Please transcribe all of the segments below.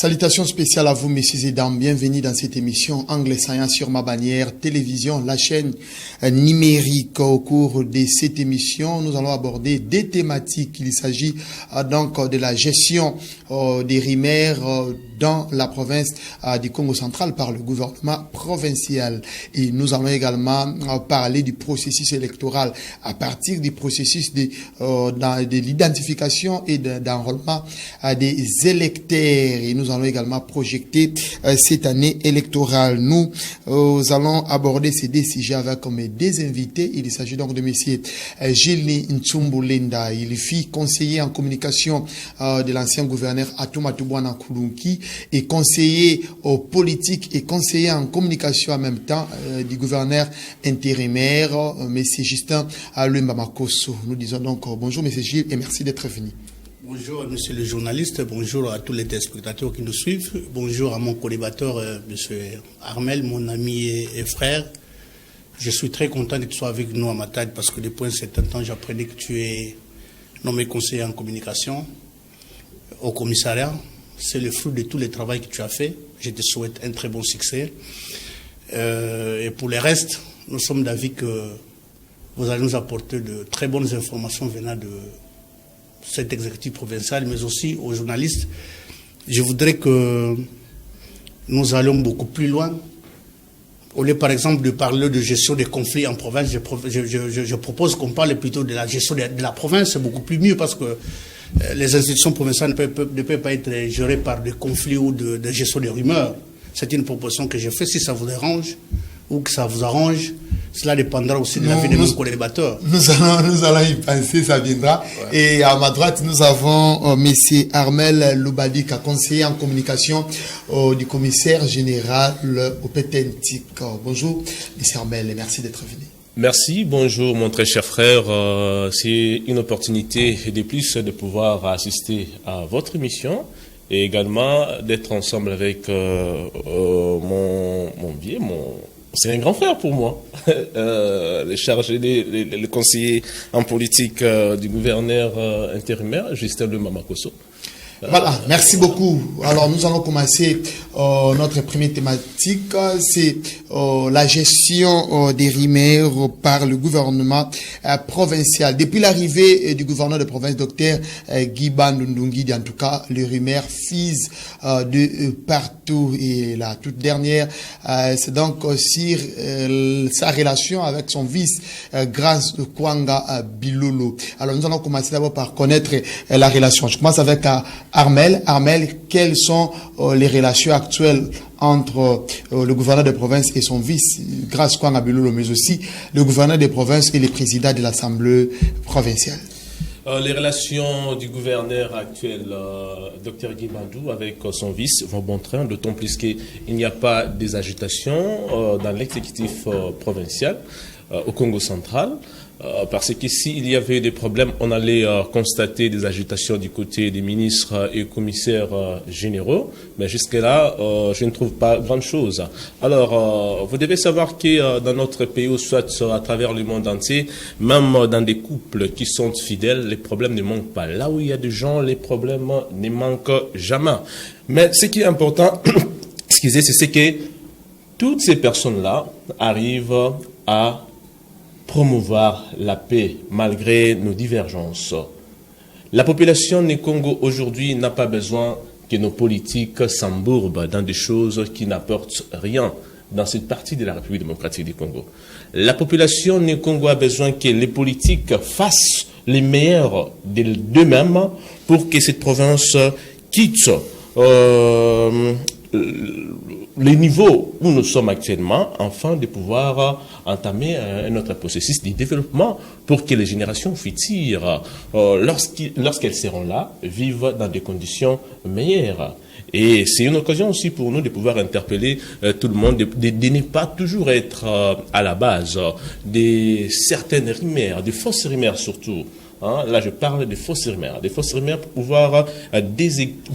Salutations spéciales à vous, messieurs et dames. Bienvenue dans cette émission Angle Saillant sur ma bannière télévision, la chaîne numérique. Au cours de cette émission, nous allons aborder des thématiques. Il s'agit donc de la gestion des RIMER dans la province du Congo central par le gouvernement provincial. Et nous allons également parler du processus électoral à partir du processus de l'identification et d'enrôlement des électeurs. Et nous allons également projeter cette année électorale. Nous allons aborder ces deux sujets avec comme des invités. Il s'agit donc de monsieur Gilles Ntsumbulinda. Il fut conseiller en communication de l'ancien gouverneur Atouma-Toubouana Kulunki et conseiller politique et conseiller en communication en même temps du gouverneur intérimaire, monsieur Justin Lumba Makosso. Nous disons donc bonjour monsieur Gilles et merci d'être venu. Bonjour monsieur le journaliste, bonjour à tous les téléspectateurs qui nous suivent, bonjour à mon collaborateur monsieur Armel, mon ami et frère. Je suis très content que tu sois avec nous à Matadi parce que depuis un certain temps j'apprenais que tu es nommé conseiller en communication au commissariat. C'est le fruit de tout le travail que tu as fait. Je te souhaite un très bon succès. Et pour le reste, nous sommes d'avis que vous allez nous apporter de très bonnes informations venant de cet exécutif provincial, mais aussi aux journalistes. Je voudrais que nous allions beaucoup plus loin. Au lieu, par exemple, de parler de gestion des conflits en province, je propose qu'on parle plutôt de la gestion de la province. C'est beaucoup plus mieux parce que les institutions provinciales ne peuvent pas être gérées par des conflits ou de gestion des rumeurs. C'est une proposition que j'ai faite. Si ça vous dérange ou que ça vous arrange, cela dépendra aussi de l'avis de nos collaborateurs. Nous allons y penser, ça viendra. Ouais. Et à ma droite, nous avons M. Armel Loubadika, conseiller en communication du commissaire général au PTNTIC. Bonjour, M. Armel, et merci d'être venu. Merci, bonjour mon très cher frère. C'est une opportunité de plus de pouvoir assister à votre émission et également d'être ensemble avec mon vieux, c'est un grand frère pour moi, le chargé, le conseiller en politique du gouverneur intérimaire, Justin Lumba Makosso. Voilà, merci beaucoup. Alors, nous allons commencer notre première thématique, c'est la gestion des RIMER par le gouvernement provincial. Depuis l'arrivée du gouverneur de province, docteur Guy Bandundungi, en tout cas, le RIMER fise de partout. Et la toute dernière, c'est donc sur sa relation avec son vice, Grâce Kwanga Bilolo. Alors, nous allons commencer d'abord par connaître la relation. Je commence avec Armel, quelles sont les relations actuelles entre le gouverneur de province et son vice, Grâce Kwanga Bilolo, mais aussi le gouverneur de province et le président de l'Assemblée provinciale? Les relations du gouverneur actuel, Dr Guy Bandou, avec son vice vont bon train, d'autant plus qu'il n'y a pas des agitations dans l'exécutif provincial au Congo central. Parce que s'il y avait des problèmes, on allait constater des agitations du côté des ministres et commissaires généraux. Mais jusque-là, je ne trouve pas grand-chose. Alors, vous devez savoir que dans notre pays, ou soit à travers le monde entier, même dans des couples qui sont fidèles, les problèmes ne manquent pas. Là où il y a des gens, les problèmes ne manquent jamais. Mais ce qui est important, excusez, c'est que toutes ces personnes-là arrivent à promouvoir la paix malgré nos divergences. La population du Congo aujourd'hui n'a pas besoin que nos politiques s'embourbent dans des choses qui n'apportent rien dans cette partie de la République démocratique du Congo. La population du Congo a besoin que les politiques fassent les meilleurs d'eux-mêmes pour que cette province quitte les niveaux où nous sommes actuellement, afin de pouvoir entamer un autre processus de développement pour que les générations futures, lorsqu'elles seront là, vivent dans des conditions meilleures. Et c'est une occasion aussi pour nous de pouvoir interpeller tout le monde, de ne pas toujours être à la base de certaines RIMER, de fausses RIMER surtout. Là, je parle de fausses RIMER pour pouvoir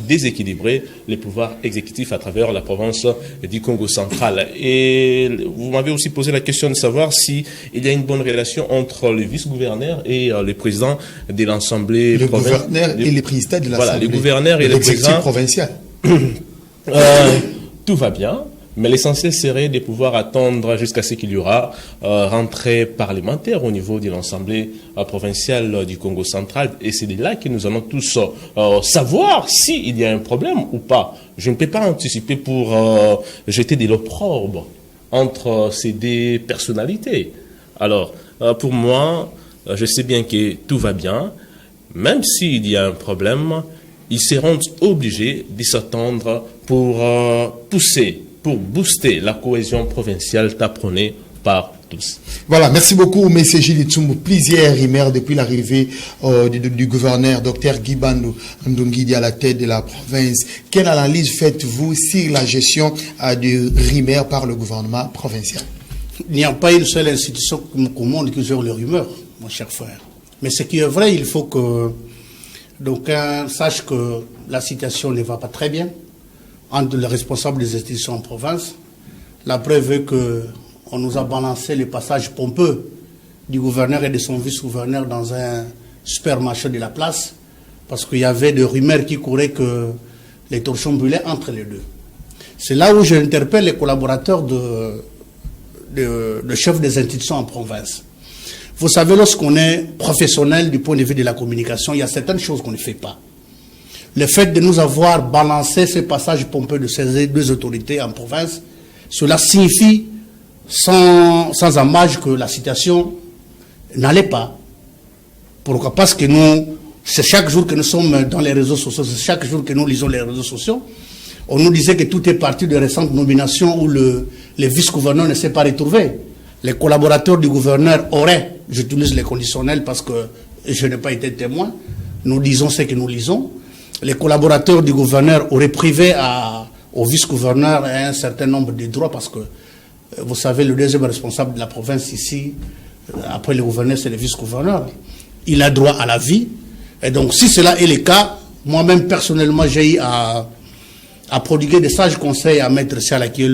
déséquilibrer les pouvoirs exécutifs à travers la province du Congo central. Et vous m'avez aussi posé la question de savoir s'il y a une bonne relation entre le vice-gouverneur et le président de l'Assemblée provinciale. Le gouverneur et le président de l'Assemblée. Voilà, le gouverneur et le président provincial. Tout va bien. Mais l'essentiel serait de pouvoir attendre jusqu'à ce qu'il y aura rentrée parlementaire au niveau de l'Assemblée provinciale du Congo central. Et c'est de là que nous allons tous savoir s'il y a un problème ou pas. Je ne peux pas anticiper pour jeter de l'opprobre entre ces deux personnalités. Alors, pour moi, je sais bien que tout va bien. Même s'il y a un problème, ils seront obligés de s'attendre pour pousser, pour booster la cohésion provinciale prônée par tous. Voilà, merci beaucoup, M. Gilles Tsumbu. Plusieurs rumeurs depuis l'arrivée du gouverneur, Dr Guy Bandou Ndongidi, à la tête de la province. Quelle analyse faites-vous sur la gestion du rumeur par le gouvernement provincial? Il n'y a pas une seule institution au monde qui gère les rumeurs, mon cher frère. Mais ce qui est vrai, il faut que d'aucuns sachent que la situation ne va pas très bien entre les responsables des institutions en province. La preuve est qu'on nous a balancé le passage pompeux du gouverneur et de son vice-gouverneur dans un supermarché de la place, parce qu'il y avait des rumeurs qui couraient que les torchons brûlaient entre les deux. C'est là où j'interpelle les collaborateurs de chefs des institutions en province. Vous savez, lorsqu'on est professionnel du point de vue de la communication, il y a certaines choses qu'on ne fait pas. Le fait de nous avoir balancé ce passage pompeux de ces deux autorités en province, cela signifie sans amage que la situation n'allait pas. Pourquoi? Parce que nous, c'est chaque jour que nous sommes dans les réseaux sociaux, c'est chaque jour que nous lisons les réseaux sociaux, on nous disait que tout est parti de récentes nominations où le vice-gouverneur ne s'est pas retrouvé. Les collaborateurs du gouverneur auraient, j'utilise les conditionnels parce que je n'ai pas été témoin, nous lisons ce que nous lisons, les collaborateurs du gouverneur auraient privé au vice-gouverneur un certain nombre de droits parce que, vous savez, le deuxième responsable de la province ici, après le gouverneur, c'est le vice-gouverneur. Il a droit à la vie. Et donc, si cela est le cas, moi-même, personnellement, j'ai eu à prodiguer des sages conseils à Maître Siala, qui est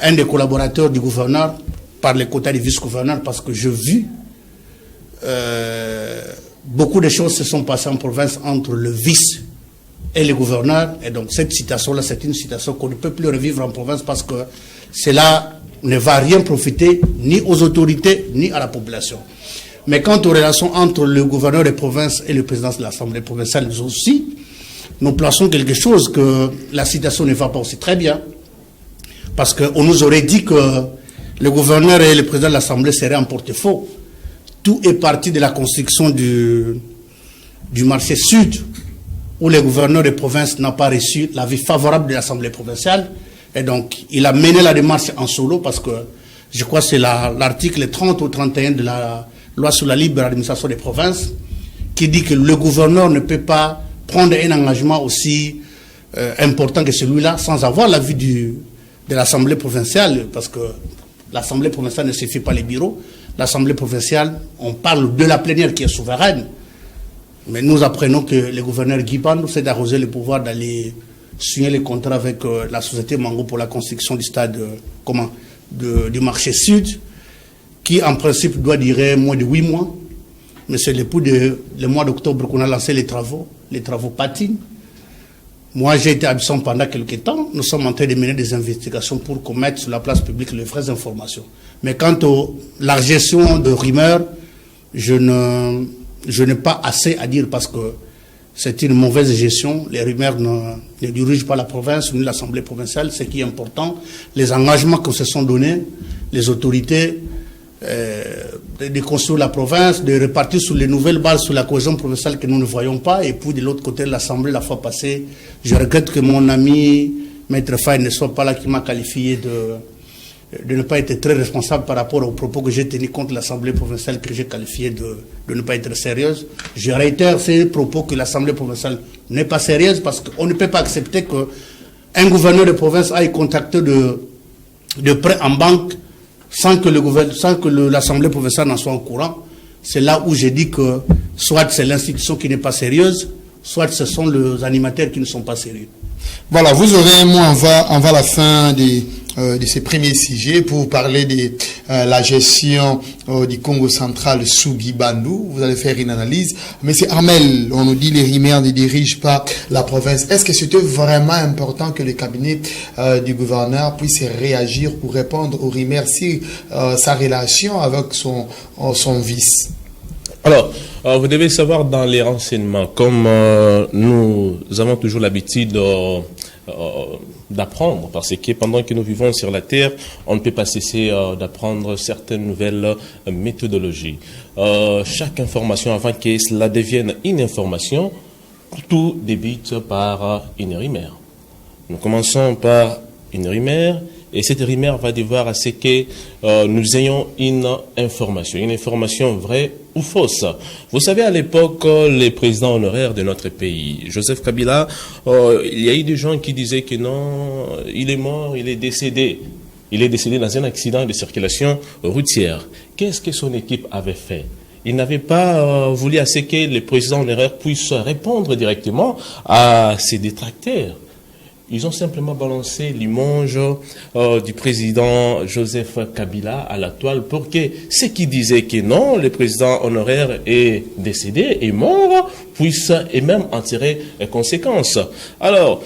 un des collaborateurs du gouverneur, par les quotas du vice-gouverneur, parce que j'ai vu beaucoup de choses se sont passées en province entre le vice et le gouverneur. Et donc cette citation-là, c'est une citation qu'on ne peut plus revivre en province parce que cela ne va rien profiter ni aux autorités ni à la population. Mais quant aux relations entre le gouverneur des provinces et le président de l'Assemblée provinciale, nous aussi, nous plaçons quelque chose que la citation ne va pas aussi très bien. Parce qu'on nous aurait dit que le gouverneur et le président de l'Assemblée seraient en porte-faux. Tout est parti de la construction du marché sud, où le gouverneur des provinces n'a pas reçu l'avis favorable de l'Assemblée provinciale. Et donc, il a mené la démarche en solo parce que, je crois que c'est l'article 30 ou 31 de la loi sur la libre administration des provinces qui dit que le gouverneur ne peut pas prendre un engagement aussi important que celui-là sans avoir l'avis de l'Assemblée provinciale, parce que l'Assemblée provinciale ne suffit pas les bureaux. L'Assemblée provinciale, on parle de la plénière qui est souveraine, mais nous apprenons que le gouverneur Guy Bandou s'est arrosé le pouvoir d'aller signer les contrats avec la société Mango pour la construction du stade du marché sud, qui en principe doit durer moins de 8 mois, mais c'est le mois d'octobre qu'on a lancé les travaux patinent. Moi, j'ai été absent pendant quelques temps. Nous sommes en train de mener des investigations pour qu'on mette sur la place publique les vraies informations. Mais quant à la gestion de rumeurs, je n'ai pas assez à dire parce que c'est une mauvaise gestion. Les rumeurs ne dirigent pas la province ni l'Assemblée provinciale. Ce qui est important, les engagements que se sont donnés, les autorités de construire la province, de repartir sur les nouvelles bases sur la cohésion provinciale que nous ne voyons pas. Et puis de l'autre côté de l'Assemblée, la fois passée, je regrette que mon ami Maître Faye ne soit pas là, qui m'a qualifié de ne pas être très responsable par rapport aux propos que j'ai tenus contre l'Assemblée provinciale, que j'ai qualifié de ne pas être sérieuse. Je réitère ces propos que l'Assemblée provinciale n'est pas sérieuse parce qu'on ne peut pas accepter qu'un gouverneur de province aille contacter de prêts en banque sans que l'Assemblée provinciale n'en soit au courant. C'est là où j'ai dit que soit c'est l'institution qui n'est pas sérieuse, soit ce sont les animateurs qui ne sont pas sérieux. Voilà, vous aurez un mot avant la fin de de ces premiers sujets pour parler de la gestion du Congo central sous Guy Bandou. Vous allez faire une analyse. Mais c'est Armel, on nous dit les Rimers ne dirigent pas la province. Est-ce que c'était vraiment important que le cabinet du gouverneur puisse réagir pour répondre aux Rimers sur sa relation avec son vice? Alors, vous devez savoir dans les renseignements, comme nous avons toujours l'habitude d'apprendre, parce que pendant que nous vivons sur la Terre, on ne peut pas cesser d'apprendre certaines nouvelles méthodologies. Chaque information, avant que cela devienne une information, tout débute par une rumeur. Nous commençons par une rumeur, et cette rumeur va devoir à ce que nous ayons une information vraie ou fausse. Vous savez, à l'époque, les présidents honoraires de notre pays, Joseph Kabila, il y a eu des gens qui disaient que non, il est mort, il est décédé. Il est décédé dans un accident de circulation routière. Qu'est-ce que son équipe avait fait? Il n'avait pas voulu à ce que les présidents honoraires puissent répondre directement à ses détracteurs. Ils ont simplement balancé l'image du président Joseph Kabila à la toile pour que ceux qui disaient que non, le président honoraire est décédé, est mort, puissent et même en tirer les conséquences. Alors,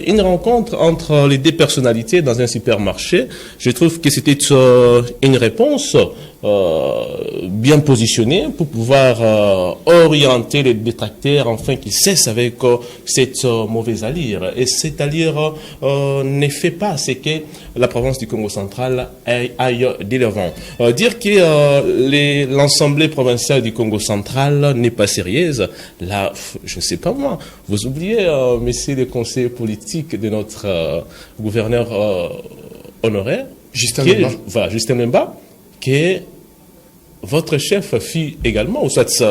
une rencontre entre les deux personnalités dans un supermarché, je trouve que c'était une réponse bien positionnée pour pouvoir orienter les détracteurs afin qu'ils cessent avec cette mauvaise allure. Et cette allure ne fait pas ce que la province du Congo central aille de l'avant. Dire que l'Assemblée provinciale du Congo central n'est pas sérieuse, là, je ne sais pas moi. Vous oubliez, messieurs les conseillers politiques de notre gouverneur honoraire, Justin Lemba. Voilà, Justin Lemba, que votre chef fit également, ou soit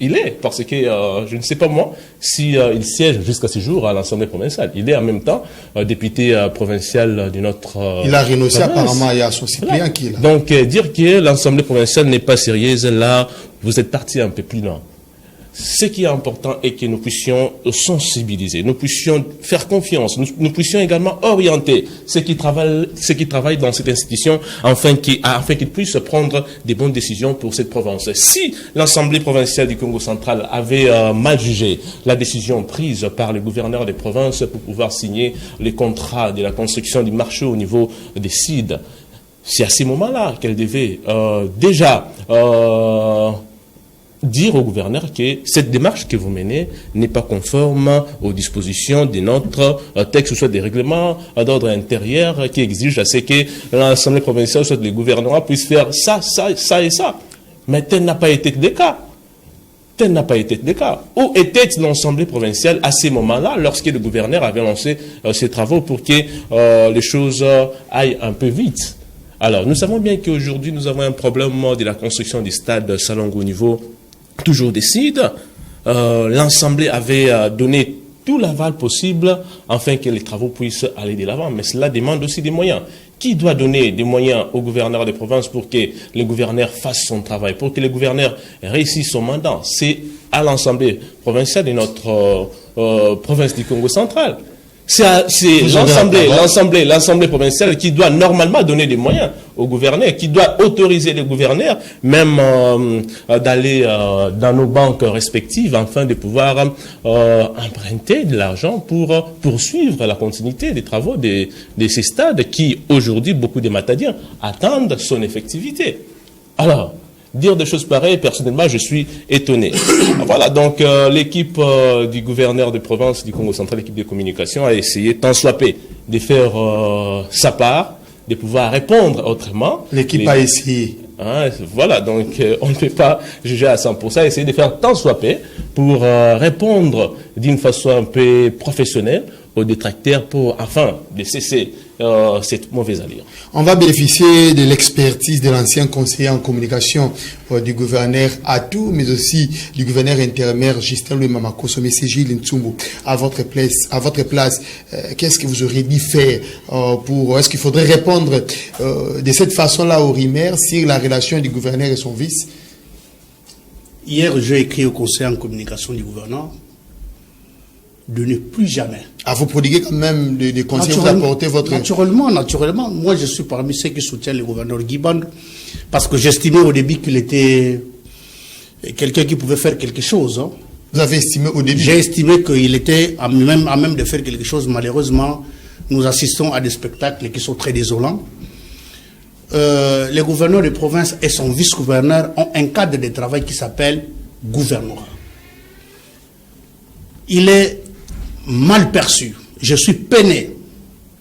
il est, parce que je ne sais pas moi si il siège jusqu'à ce jour à l'Assemblée provinciale. Il est en même temps député provincial de notre il a renoncé province. Apparemment, il y a son suppléant qui est là. Donc dire que l'Assemblée provinciale n'est pas sérieuse, là, vous êtes parti un peu plus loin. Ce qui est important est que nous puissions sensibiliser, nous puissions faire confiance, nous puissions également orienter ceux qui travaillent dans cette institution afin qu'ils puissent prendre des bonnes décisions pour cette province. Si l'Assemblée provinciale du Congo central avait mal jugé la décision prise par le gouverneur des provinces pour pouvoir signer les contrats de la construction du marché au niveau des CID, c'est à ce moment-là qu'elle devait déjà dire au gouverneur que cette démarche que vous menez n'est pas conforme aux dispositions de notre texte, soit des règlements d'ordre intérieur qui exigent à ce que l'Assemblée provinciale, soit le gouvernement, puisse faire ça, ça, ça et ça. Mais tel n'a pas été le cas. Tel n'a pas été le cas. Où était l'Assemblée provinciale à ce moment-là, lorsque le gouverneur avait lancé ses travaux pour que les choses aillent un peu vite? Alors, nous savons bien qu'aujourd'hui, nous avons un problème de la construction du stade Salongo au niveau toujours décide. L'Assemblée avait donné tout l'aval possible afin que les travaux puissent aller de l'avant. Mais cela demande aussi des moyens. Qui doit donner des moyens au gouverneur des provinces pour que le gouverneur fasse son travail, pour que le gouverneur réussisse son mandat? C'est à l'Assemblée provinciale de notre province du Congo central. C'est l'Assemblée provinciale qui doit normalement donner des moyens au gouverneur, qui doit autoriser les gouverneurs même d'aller dans nos banques respectives afin de pouvoir emprunter de l'argent pour poursuivre la continuité des travaux de ces stades qui, aujourd'hui, beaucoup de Matadiens attendent son effectivité. Alors, dire des choses pareilles, personnellement, je suis étonné. Voilà, donc l'équipe du gouverneur de province du Congo central, l'équipe de communication, a essayé, tant soit peu, de faire sa part, de pouvoir répondre autrement. L'équipe a essayé. Hein, voilà, donc on ne peut pas juger à 100%, essayer de faire tant soit peu pour répondre d'une façon un peu professionnelle aux détracteurs pour, afin de cesser cette mauvaise allure. On va bénéficier de l'expertise de l'ancien conseiller en communication du gouverneur Atou, mais aussi du gouverneur intérimaire Justin Louis Mamakoso, M. Gilles Ntsumbu. À votre place, qu'est-ce que vous auriez dû faire est-ce qu'il faudrait répondre de cette façon-là aux rumeurs sur la relation du gouverneur et son vice? Hier, j'ai écrit au conseil en communication du gouverneur de ne plus jamais. À vous prodiguer quand même des conseils, vous apporter votre... Naturellement. Moi, je suis parmi ceux qui soutiennent le gouverneur Guy Bandou, parce que j'estimais au début qu'il était quelqu'un qui pouvait faire quelque chose. Hein. Vous avez estimé au début? J'ai estimé qu'il était à même de faire quelque chose. Malheureusement, nous assistons à des spectacles qui sont très désolants. Le gouverneur de province et son vice-gouverneur ont un cadre de travail qui s'appelle gouvernorat. Il est mal perçu. Je suis peiné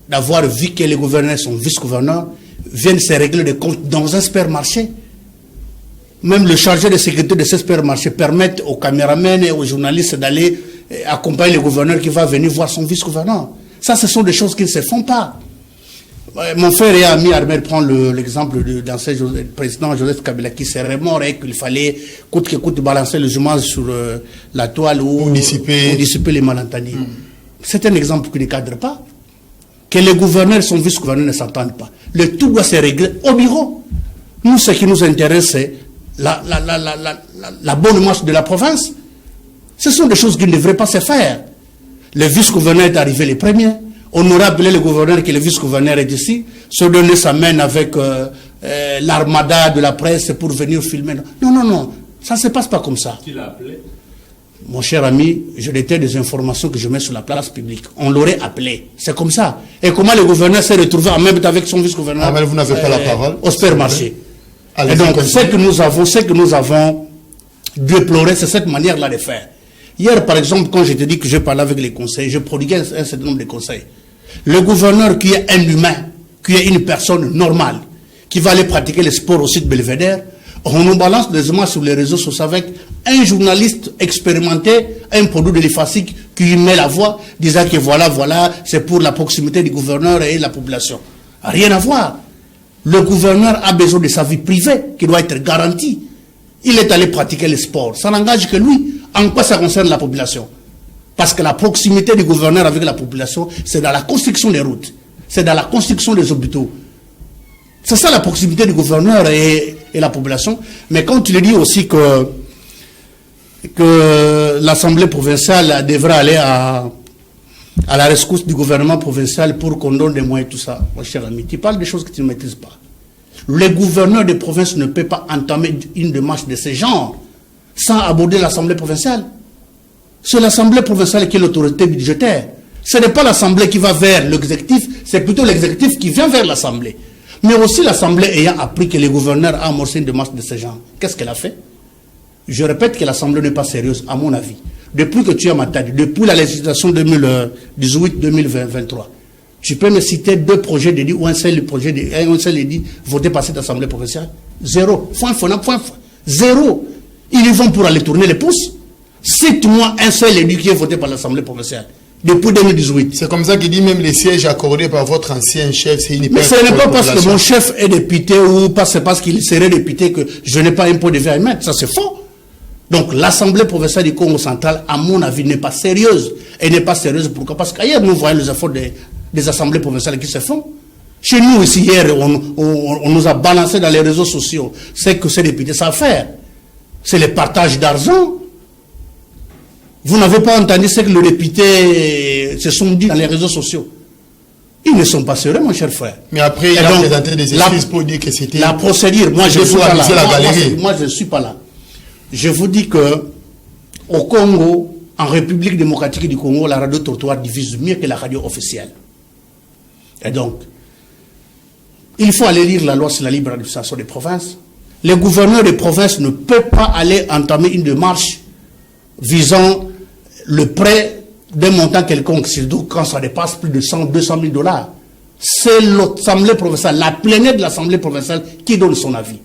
d'avoir vu que les gouverneurs et son vice-gouverneur viennent se régler des comptes dans un supermarché. Même le chargé de sécurité de ce supermarché permet aux caméramans et aux journalistes d'aller accompagner le gouverneur qui va venir voir son vice-gouverneur. Ça, ce sont des choses qui ne se font pas. Mon frère et ami Armel prend l'exemple de l'ancien président Joseph Kabila qui s'est remoré qu'il fallait coûte que coûte balancer le journal sur la toile pour dissiper les malentendus. C'est un exemple qui ne cadre pas. Que les gouverneurs et son vice-gouverneur ne s'entendent pas. Le tout doit se régler au bureau. Nous, ce qui nous intéresse, c'est la bonne marche de la province. Ce sont des choses qui ne devraient pas se faire. Le vice-gouverneur est arrivé les premiers. On aurait appelé le gouverneur que le vice-gouverneur est ici, se donner sa main avec l'armada de la presse pour venir filmer. Non, ça ne se passe pas comme ça. Qui l'a appelé? Mon cher ami, je détaille des informations que je mets sur la place publique. On l'aurait appelé. C'est comme ça. Et comment le gouverneur s'est retrouvé en même temps avec son vice-gouverneur? Mais vous n'avez pas la parole. Au supermarché. Et donc, ce que nous avons déploré, c'est cette manière-là de faire. Hier, par exemple, quand je te dis que je parlais avec les conseils, je prodiguais un certain nombre de conseils. Le gouverneur qui est un humain, qui est une personne normale, qui va aller pratiquer le sport au site Belvédère, on nous balance des images sur les réseaux sociaux avec un journaliste expérimenté, un produit de l'IFASIC qui met la voix, disant que voilà, c'est pour la proximité du gouverneur et la population. Rien à voir. Le gouverneur a besoin de sa vie privée, qui doit être garantie. Il est allé pratiquer le sport. Ça n'engage que lui. En quoi ça concerne la population? Parce que la proximité du gouverneur avec la population, c'est dans la construction des routes, c'est dans la construction des hôpitaux. C'est ça la proximité du gouverneur et la population. Mais quand tu le dis aussi que l'Assemblée provinciale devrait aller à la rescousse du gouvernement provincial pour qu'on donne des moyens, tout ça, mon cher ami, tu parles des choses que tu ne maîtrises pas. Le gouverneur de province ne peut pas entamer une démarche de ce genre sans aborder l'Assemblée provinciale. C'est l'Assemblée provinciale qui est l'autorité budgétaire. Ce n'est pas l'Assemblée qui va vers l'exécutif, c'est plutôt l'exécutif qui vient vers l'Assemblée. Mais aussi l'Assemblée ayant appris que le gouverneur a amorcé une démarche de ce genre. Qu'est-ce qu'elle a fait? Je répète que l'Assemblée n'est pas sérieuse, à mon avis. Depuis que tu as ma tête, depuis la législation 2018-2023, tu peux me citer deux projets dédiés ou un seul projet dédié voté par cette Assemblée provinciale? Zéro. Zéro. Ils y vont pour aller tourner les pouces. Cite-moi un seul élu qui est voté par l'Assemblée provinciale depuis 2018. C'est comme ça qu'il dit même les sièges accordés par votre ancien chef. Mais ce n'est pas parce que mon chef est député ou c'est parce qu'il serait député que je n'ai pas un pot de verre à mettre. Ça, c'est faux. Donc, l'Assemblée provinciale du Congo central, à mon avis, n'est pas sérieuse. Elle n'est pas sérieuse. Pourquoi? Parce qu'ailleurs, nous voyons les efforts des assemblées provinciales qui se font. Chez nous, ici, hier, on nous a balancé dans les réseaux sociaux. C'est que ces députés savent faire. C'est le partage d'argent. Vous n'avez pas entendu ce que les députés se sont dit dans les réseaux sociaux. Ils ne sont pas sérieux, mon cher frère. Mais après, il a présenté des excuses pour dire que c'était... La procédure, moi je ne suis pas là. Moi je ne suis pas là. Je vous dis que au Congo, en République démocratique du Congo, la radio trottoir diffuse mieux que la radio officielle. Et donc, il faut aller lire la loi sur la libre administration des provinces. Le gouverneur des provinces ne peut pas aller entamer une démarche visant le prêt d'un montant quelconque, surtout quand ça dépasse plus de 100, 200 000 $. C'est l'Assemblée provinciale, la plénière de l'Assemblée provinciale qui donne son avis.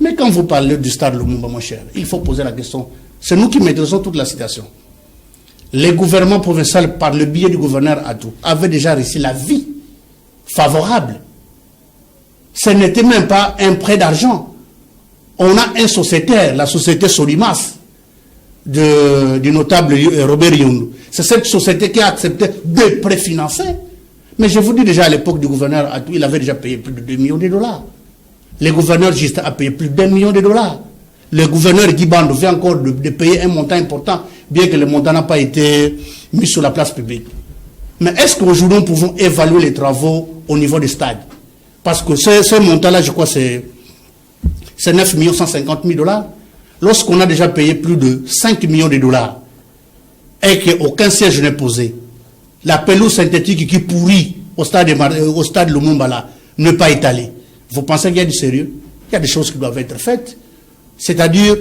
Mais quand vous parlez du stade Lumumba, mon cher, il faut poser la question. C'est nous qui maîtrisons toute la situation. Les gouvernements provinciaux, par le biais du gouverneur Adou, avaient déjà reçu l'avis favorable. Ce n'était même pas un prêt d'argent. On a un sociétaire, la société Solimas, du notable Robert Youndou. C'est cette société qui a accepté de préfinancer. Mais je vous dis déjà, à l'époque du gouverneur Adou, il avait déjà payé plus de 2 millions de $. Le gouverneur Justin a payé plus d'1 million de $. Le gouverneur Guy Bandou vient encore de payer un montant important, bien que le montant n'a pas été mis sur la place publique. Mais est-ce qu'aujourd'hui, nous pouvons évaluer les travaux au niveau des stades? Parce que ce montant-là, je crois, c'est 9 150 000 $. Lorsqu'on a déjà payé plus de 5 millions de dollars et qu'aucun siège n'est posé, la pelouse synthétique qui pourrit au stade Lumumba là, ne pas étalée. Vous pensez qu'il y a du sérieux? Il y a des choses qui doivent être faites. C'est-à-dire,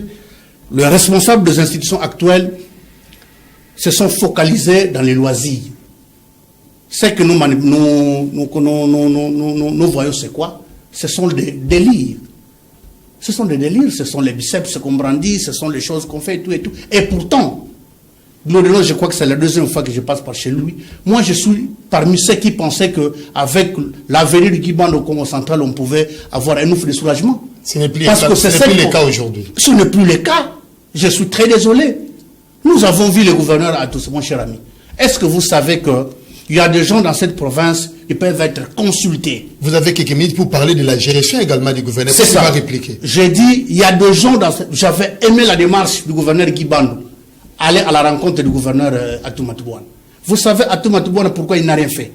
les responsables des institutions actuelles se sont focalisés dans les loisirs. Ce que nous voyons, c'est quoi? Ce sont des délires. Ce sont des délires, ce sont les biceps qu'on brandit, ce sont les choses qu'on fait et tout et tout. Et pourtant, je crois que c'est la deuxième fois que je passe par chez lui. Moi, je suis parmi ceux qui pensaient qu'avec l'avenir du Guiband au Congo central, on pouvait avoir un ouf de soulagement. Ce n'est plus le cas aujourd'hui. Ce n'est plus le cas. Je suis très désolé. Nous avons vu le gouverneur à tous, mon cher ami. Est-ce que vous savez qu'il y a des gens dans cette province qui peuvent être consultés? Vous avez quelques minutes pour parler de la gestion également du gouverneur. C'est ça. Répliquer. J'ai dit, il y a des gens dans cette... J'avais aimé la démarche du gouverneur Guibandou, aller à la rencontre du gouverneur Atoumatoubouane. Vous savez, Atoumatoubouane, pourquoi il n'a rien fait?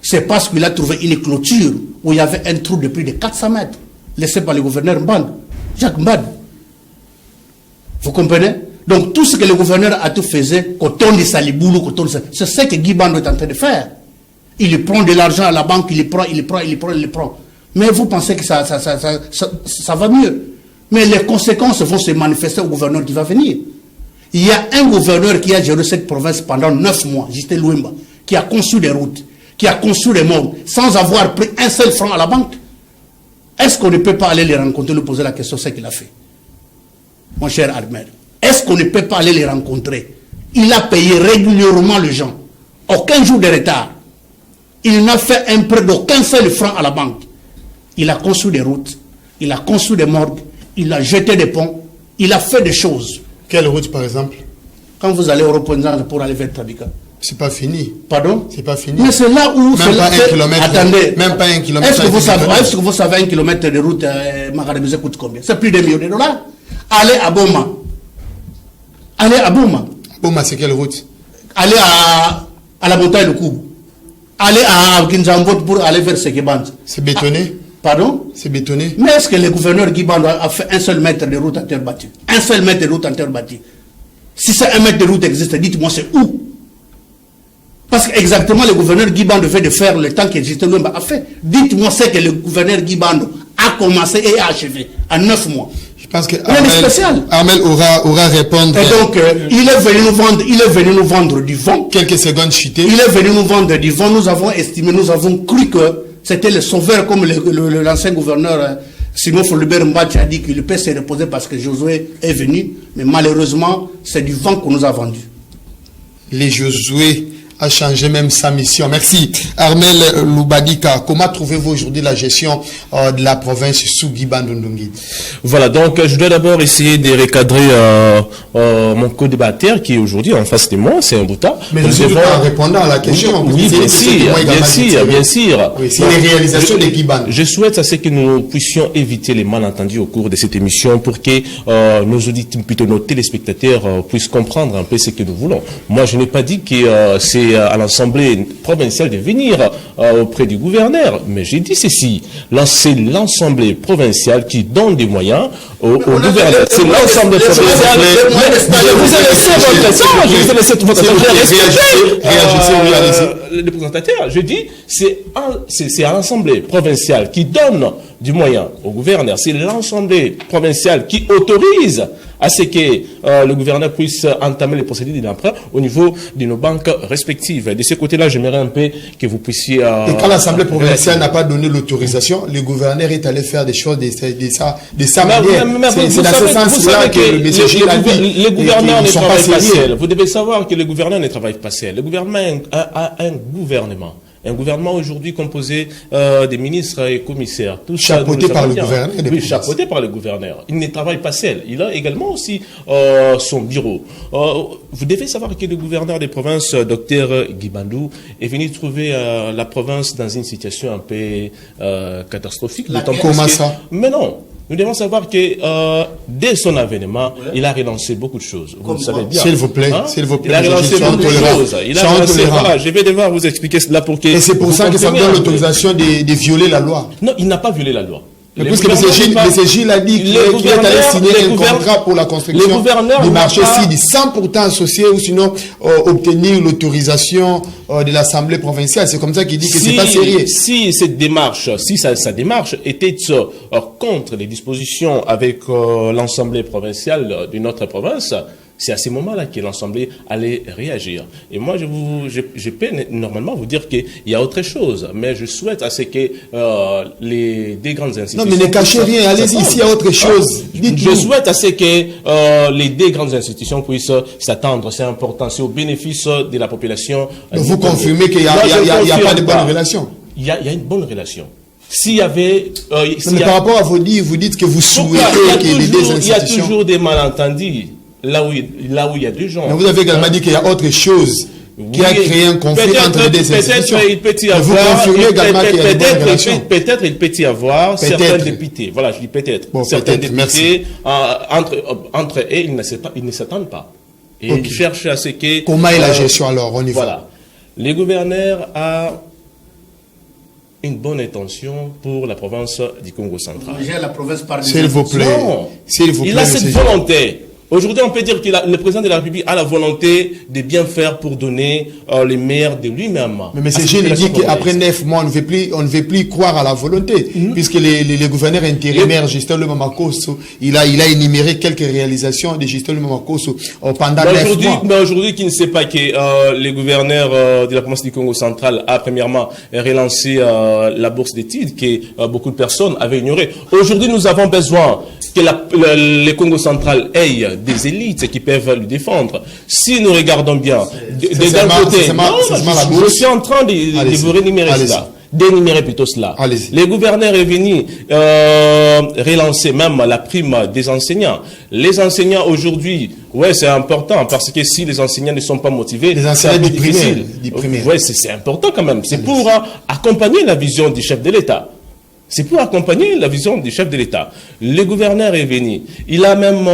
C'est parce qu'il a trouvé une clôture où il y avait un trou de plus de 400 mètres, laissé par le gouverneur Mbandou, Jacques Mbadou. Vous comprenez? Donc tout ce que le gouverneur Atou faisait, c'est ce que Guy Bando est en train de faire. Il prend de l'argent à la banque, il prend. Mais vous pensez que ça va mieux. Mais les conséquences vont se manifester au gouverneur qui va venir. Il y a un gouverneur qui a géré cette province pendant 9 mois, Justin Louemba, qui a conçu des routes, qui a conçu des morgues, sans avoir pris un seul franc à la banque. Est-ce qu'on ne peut pas aller les rencontrer, lui poser la question, ce qu'il a fait? Mon cher Armel, est-ce qu'on ne peut pas aller les rencontrer? Il a payé régulièrement les gens. Aucun jour de retard. Il n'a fait un prêt d'aucun seul franc à la banque. Il a conçu des routes, il a conçu des morgues, il a jeté des ponts, il a fait des choses. Quelle route, par exemple? Quand vous allez au Reponzan pour aller vers Trabika. C'est pas fini. Pardon? C'est pas fini. Mais c'est là où... Même pas un kilomètre. Attendez. Même pas un kilomètre. Est-ce que vous savez 1 kilomètre de route Maghadebouze coûte combien? C'est plus de $1 million. Allez à Boma. Allez à Boma. Boma, c'est quelle route? Allez à la montagne de Koubou. Allez à Kinzambot pour aller vers Sekeband. C'est bétonné? Pardon? C'est bétonné. Mais est-ce que le gouverneur Guibando a fait un seul mètre de route en terre battue? Un seul mètre de route en terre battue. Si c'est 1 mètre de route existe, dites-moi c'est où? Parce qu'exactement le gouverneur Guibando devait de faire le temps qu'existait Louemba a fait. Dites-moi ce que le gouverneur Guibando a commencé et a achevé en 9 mois. Je pense que Armel aura répondre. Et donc, il est venu nous vendre du vent. Quelques secondes chutées. Il est venu nous vendre du vent. Nous avons estimé, nous avons cru que c'était le sauveur, comme l'ancien gouverneur Simon Folubert Mbati a dit qu'il peut se reposer parce que Josué est venu. Mais malheureusement, c'est du vent qu'on nous a vendu. Les Josué a changé même sa mission. Merci. Armel Loubadika, comment trouvez-vous aujourd'hui la gestion de la province sous Guy Bandou-Ndungi? Voilà, donc je dois d'abord essayer de recadrer mon co-débatteur qui est aujourd'hui en face de moi, c'est un Bouta. Mais je suis en répondant à la question. Oui, bien sûr. Oui, c'est les réalisations de Guy Bandou. Je souhaite à ce que nous puissions éviter les malentendus au cours de cette émission pour que nos auditeurs, plutôt nos téléspectateurs, puissent comprendre un peu ce que nous voulons. Moi, je n'ai pas dit que c'est à l'Assemblée provinciale de venir auprès du gouverneur. Mais j'ai dit ceci, c'est l'Assemblée provinciale qui donne des moyens au gouverneur. C'est l'Assemblée provinciale. Vous avez laissé votre question, je vous ai laissé tout votre temps. Réagissez, le présentateur, je dis, c'est à l'Assemblée provinciale qui donne du moyen au gouverneur. C'est l'Assemblée provinciale qui autorise à ce que le gouverneur puisse entamer les procédures d'emprunt au niveau de nos banques respectives. De ce côté-là, j'aimerais un peu que vous puissiez... Et quand l'Assemblée provinciale n'a pas donné l'autorisation, le gouverneur est allé faire des choses de sa manière. C'est dans ce sens-là que le messager l'a dit. Le gouverneur ne travaille pas seul. Vous devez savoir que le gouverneur ne travaille pas seul. Le gouvernement a un gouvernement. Un gouvernement aujourd'hui composé des ministres et commissaires. Chapeauté par le gouverneur. Oui, chapeauté par le gouverneur. Il ne travaille pas seul. Il a également aussi son bureau. Vous devez savoir que le gouverneur des provinces, Dr Guy Bandou, est venu trouver la province dans une situation un peu catastrophique. Comment ça? Mais non. Nous devons savoir que dès son avènement, il a relancé beaucoup de choses. Vous le savez bien. S'il vous plaît, s'il vous plaît. Il a relancé beaucoup de choses. Il a relancé, voilà, je vais devoir vous expliquer cela pour que... Et c'est pour ça que ça me donne l'autorisation de violer la loi. Non, il n'a pas violé la loi. Mais puisque M. Gilles a dit qu'il est allé signer un contrat pour la construction du marché SID, sans pourtant associer ou sinon obtenir l'autorisation de l'Assemblée provinciale. C'est comme ça qu'il dit que c'est pas sérieux. Si cette démarche, si sa démarche était contre les dispositions avec l'Assemblée provinciale de notre province, c'est à ce moment-là que l'Assemblée allait réagir. Et moi, je peux normalement vous dire qu'il y a autre chose, mais je souhaite à ce que les deux grandes institutions... Non, mais ne cachez rien, allez-y, s'il y a autre chose. Je souhaite à ce que les deux grandes institutions puissent s'attendre, c'est important, c'est au bénéfice de la population. Vous confirmez qu'il n'y a pas de bonne relation? Il y a une bonne relation. S'il y avait... mais par rapport à vos dires, vous dites que vous souhaitez que les deux institutions... Il y a toujours des malentendus. Là où il y a deux gens. Mais vous avez également dit qu'il y a autre chose qui a créé un conflit entre les deux institutions. Peut-être il peut y avoir. Vous confirmez également qu'il y a une bonne relation. Peut-être il peut y avoir certains députés. Voilà, je dis peut-être. Bon, certains députés, entre eux, ils ne s'attendent pas. Et ils cherchent à ce que... Comment est la gestion alors au niveau? Voilà. Le gouverneur a une bonne intention pour la province du Congo central. S'il vous plaît. S'il vous plaît. Il a cette volonté. Aujourd'hui, on peut dire que le président de la République a la volonté de bien faire pour donner les meilleurs de lui-même. Mais M. Gilles dit qu'après 9 mois, on ne veut plus croire à la volonté, puisque le gouverneur intérimaire Justin Lemamakoso, il a énuméré quelques réalisations de Justin Lemamakoso pendant 9 mois. Mais aujourd'hui, qui ne sait pas que le gouverneur de la province du Congo central a premièrement relancé la bourse d'études que beaucoup de personnes avaient ignoré. Aujourd'hui, nous avons besoin que le Congo central ait des élites qui peuvent le défendre. Si nous regardons bien, d'un côté, je suis en train de vous rémunérer cela. D'énumérer plutôt cela. Le gouverneur est venu relancer même la prime des enseignants. Les enseignants aujourd'hui, ouais, c'est important parce que si les enseignants ne sont pas motivés, c'est un peu difficile. Ouais, c'est important quand même. C'est pour accompagner la vision du chef de l'État. C'est pour accompagner la vision du chef de l'État. Le gouverneur est venu. Il a même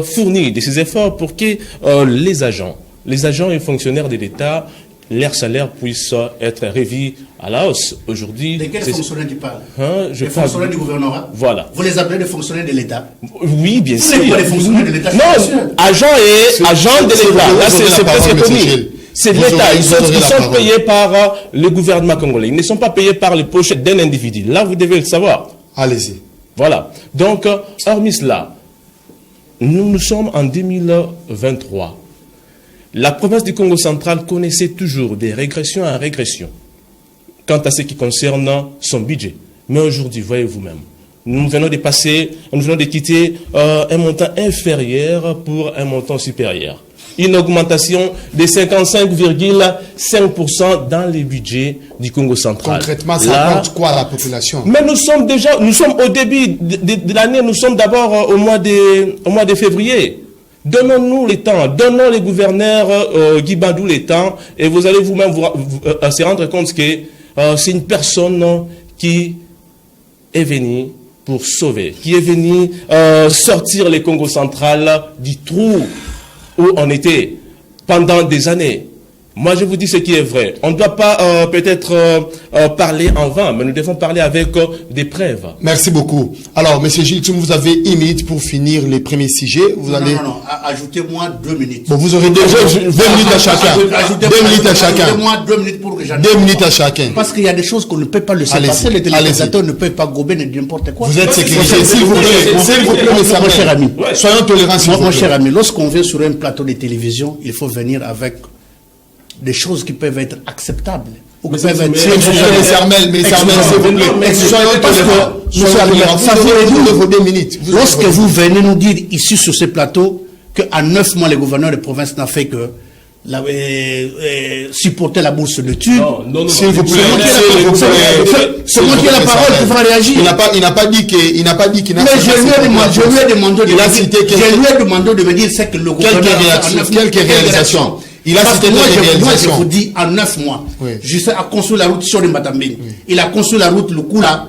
fourni de ses efforts pour que les agents et fonctionnaires de l'État, leur salaire puisse être revu à la hausse. Aujourd'hui, de quels fonctionnaires tu parles? Les fonctionnaires du gouvernorat? Voilà. Vous les appelez des fonctionnaires de l'État? Oui, bien sûr. Vous n'êtes pas des fonctionnaires de l'État? Non, agents de l'État. Là, c'est presque connu. C'est l'État. Ils sont payés par le gouvernement congolais. Ils ne sont pas payés par les pochettes d'un individu. Là, vous devez le savoir. Allez-y. Voilà. Donc, hormis cela, nous sommes en 2023. La province du Congo central connaissait toujours des régressions en régression quant à ce qui concerne son budget. Mais aujourd'hui, voyez vous-même, nous venons de quitter un montant inférieur pour un montant supérieur. Une augmentation de 55,5% dans les budgets du Congo central. Concrètement, ça apporte quoi à la population? Mais nous sommes au début de l'année, nous sommes d'abord au mois de février. Donnons-nous le temps, donnons les gouverneurs Guy Bandou le temps, et vous allez vous-même se rendre compte que c'est une personne qui est venue pour sauver, qui est venue sortir le Congo central du trou où on était pendant des années. Moi, je vous dis ce qui est vrai. On ne doit pas peut-être parler en vain, mais nous devons parler avec des preuves. Merci beaucoup. Alors, M. Gilles, vous avez 1 minute pour finir les premiers sujets. Non, ajoutez-moi 2 minutes. Bon, vous aurez 2 minutes à chacun. 2 minutes à chacun. Ajoutez-moi 2 minutes pour que j'ajoute. 2 minutes à chacun. Parce qu'il y a des choses qu'on ne peut pas laisser passer. Les téléspectateurs ne peuvent pas gober n'importe quoi. Vous êtes sécurisé. S'il vous plaît, mon cher ami. Soyons tolérants, s'il vous plaît. Mon cher ami, lorsqu'on vient sur un plateau de télévision, il faut venir avec des choses qui peuvent être acceptables. Mais s'il vous plaît. Soyons tolérants. Lorsque vous venez nous dire ici sur ce plateau qu'en 9 mois, le gouverneur de province n'a fait que supporter la bourse de tube. Non, s'il vous plaît. C'est moi qui ai la parole qui va réagir. Il n'a pas dit qu'il n'a pas dit. Mais je lui ai demandé de me dire c'est que le gouverneur. Quelques réalisations. Il a cité des réalisations. Moi, je vous dis, en 9 mois, juste à construire la route sur le Matambing. Il a construit la route, le Kula,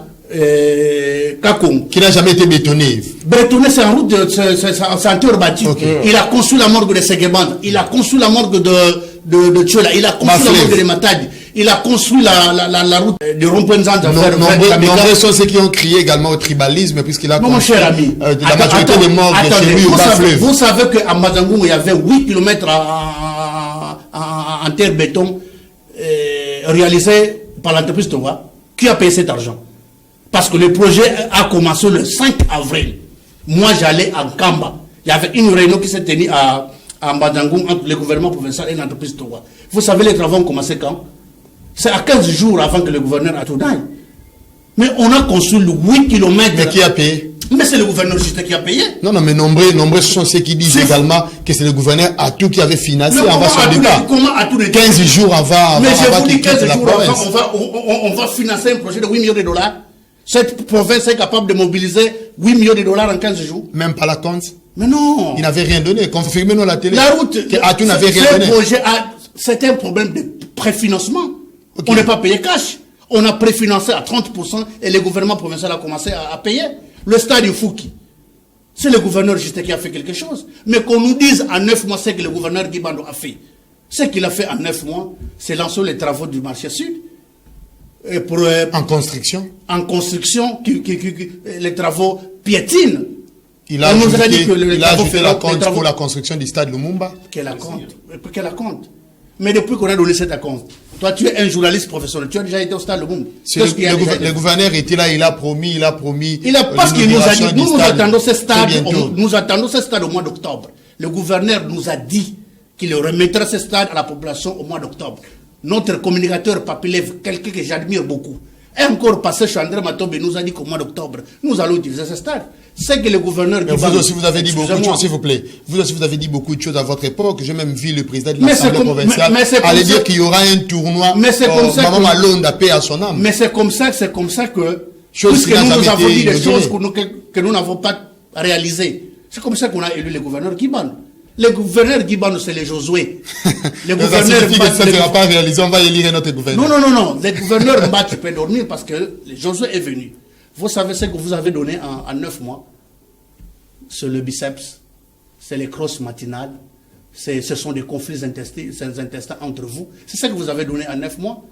Kakong. Qui n'a jamais été bétonné. Bétonné, c'est en route, c'est en terre battue. Okay. Il a construit la morgue de Séguéband. Il a construit la morgue de Tchola. Il a construit la morgue de Matadi. Il a construit la route de Rompenzant. Nombreux sont ceux qui ont crié également au tribalisme, puisqu'il a construit mon cher ami, la majorité des morts de chez lui au bas-fleuve. Vous savez qu'à Mazangou, il y avait 8 km en terre béton réalisé par l'entreprise Towa. Qui a payé cet argent? Parce que le projet a commencé le 5 avril. Moi, j'allais en Kamba. Il y avait une réunion qui s'est tenue à Mbadangou entre le gouvernement provincial et l'entreprise Towa. Vous savez, les travaux ont commencé quand? C'est à 15 jours avant que le gouverneur a tout donné. Mais on a construit 8 km. Mais qui a payé? Mais c'est le gouverneur juste qui a payé. Non, mais nombreux sont ceux qui disent également que c'est le gouverneur Atou qui avait financé avant son départ. Comment Atou 15 jours avant. Mais je vous dis 15 jours avant, on va financer un projet de 8 millions de dollars. Cette province est capable de mobiliser 8 millions de dollars en 15 jours. Même pas la compte. Mais non. Il n'avait rien donné. Confirmez-nous la télé. La route. Que Atou n'avait rien donné. C'est un problème de préfinancement. Okay. On n'est pas payé cash. On a préfinancé à 30% et le gouvernement provincial a commencé à payer. Le stade Fouki, c'est le gouverneur juste qui a fait quelque chose. Mais qu'on nous dise en 9 mois ce que le gouverneur Guibando a fait. Ce qu'il a fait en 9 mois, c'est lancer les travaux du marché sud. Et pour, en construction. En construction, les travaux piétinent. Il a ajouté la compte pour la construction du stade Lumumba. Quelle compte. Mais depuis qu'on a donné cette compte, toi tu es un journaliste professionnel, tu as déjà été au stade Lumumba. Le gouverneur était là, il a promis. Parce qu'il nous a dit, nous attendons ce stade au mois d'octobre. Le gouverneur nous a dit qu'il remettra ce stade à la population au mois d'octobre. Notre communicateur Papilev, quelqu'un que j'admire beaucoup, est encore passé chez André Matobe et nous a dit qu'au mois d'octobre, nous allons utiliser ce stade. C'est que le gouverneur... Mais vous aussi, vous avez dit beaucoup de choses, s'il vous plaît. Vous aussi, vous avez dit beaucoup de choses à votre époque. J'ai même vu le président de l'Assemblée provinciale aller dire qu'il y aura un tournoi. Mais c'est comme ça Maman Malonde a paix à son âme. Mais c'est comme ça que... Puisque nous avons dit des choses que nous n'avons pas réalisées. C'est comme ça qu'on a élu le gouverneur Guibando. Le gouverneur Guibando, c'est le Josué. Le gouverneur ça ne sera pas réalisé, on va élire notre gouverneur. Non. Le gouverneur Mbat, tu peux dormir parce que le Josué est venu. Vous savez ce que vous avez donné en 9 mois? C'est le biceps, c'est les crosses matinales, ce sont des conflits intestins entre vous. C'est ça que vous avez donné en 9 mois.